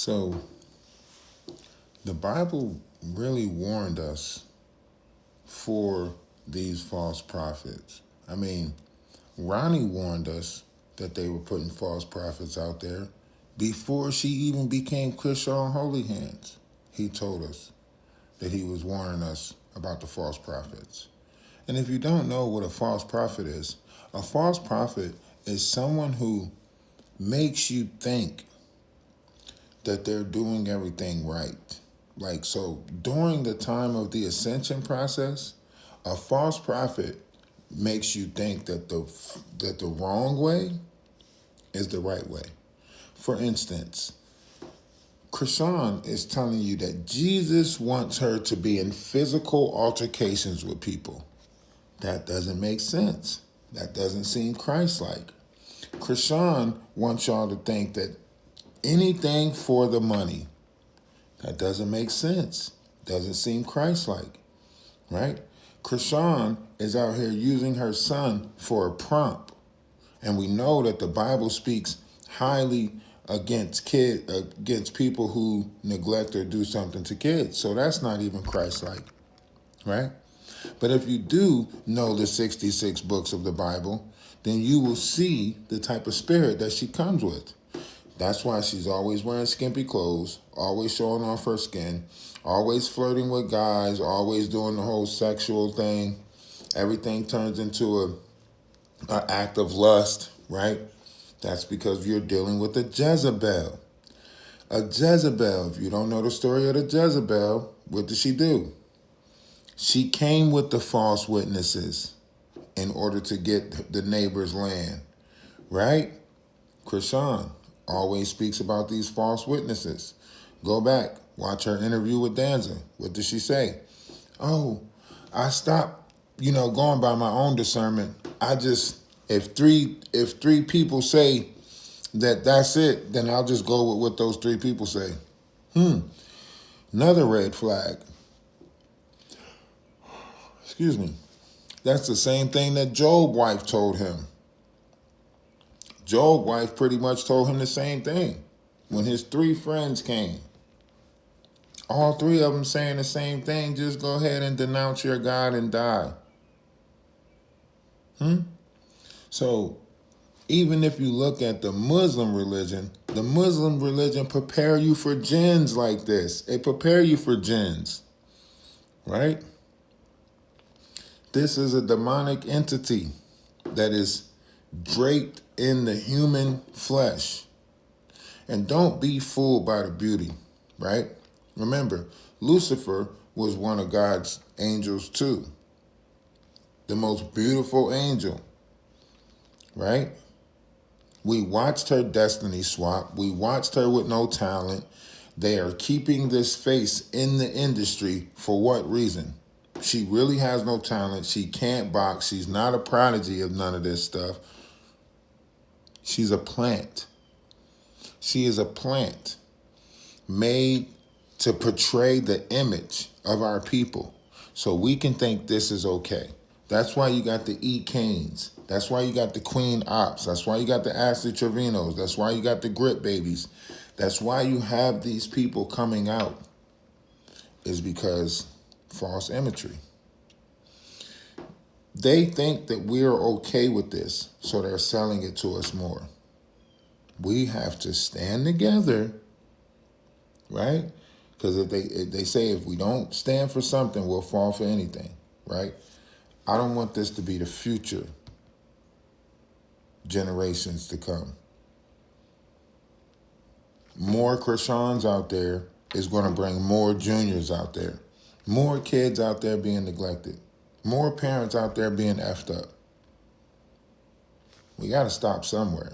So the Bible really warned us for these false prophets. I mean, Ronnie warned us that they were putting false prophets out there before she even became Chrisean Holy Hands. He told us that he was warning us about the false prophets. And if you don't know what a false prophet is, a false prophet is someone who makes you think that they're doing everything right. Like, so during the time of the ascension process, a false prophet makes you think that the wrong way is the right way. For instance, Chrisean is telling you that Jesus wants her to be in physical altercations with people. That doesn't make sense. That doesn't seem Christ-like. Chrisean wants y'all to think that anything for the money. That doesn't make sense. Doesn't seem Christ-like, right? Chrisean is out here using her son for a prompt. And we know that the Bible speaks highly against people who neglect or do something to kids. So that's not even Christ-like, right? But if you do know the 66 books of the Bible, then you will see the type of spirit that she comes with. That's why she's always wearing skimpy clothes, always showing off her skin, always flirting with guys, always doing the whole sexual thing. Everything turns into an act of lust, right? That's because you're dealing with a Jezebel. A Jezebel, if you don't know the story of the Jezebel, what did she do? She came with the false witnesses in order to get the neighbor's land, right? Chrisean always speaks about these false witnesses. Go back, watch her interview with Danza. What did she say? Oh, I stopped, going by my own discernment. If three people say that that's it, then I'll just go with what those three people say. Another red flag. Excuse me. That's the same thing that Job's wife told him. Job's wife pretty much told him the same thing when his three friends came. All three of them saying the same thing. Just go ahead and denounce your God and die. So even if you look at the Muslim religion prepare you for jinns like this. It prepare you for jinns, right? This is a demonic entity that is draped in the human flesh. And don't be fooled by the beauty, right? Remember, Lucifer was one of God's angels too. The most beautiful angel, right? We watched her destiny swap. We watched her with no talent. They are keeping this face in the industry for what reason? She really has no talent. She can't box. She's not a prodigy of none of this stuff. She's a plant. She is a plant made to portray the image of our people so we can think this is okay. That's why you got the E. Canes. That's why you got the Queen Ops. That's why you got the Ashley Trevinos. That's why you got the Grit Babies. That's why you have these people coming out, is because false imagery. They think that we're okay with this, so they're selling it to us more. We have to stand together, right? Because if they say if we don't stand for something, we'll fall for anything, right? I don't want this to be the future generations to come. More Chriseans out there is going to bring more juniors out there. More kids out there being neglected. More parents out there being effed up. We got to stop somewhere.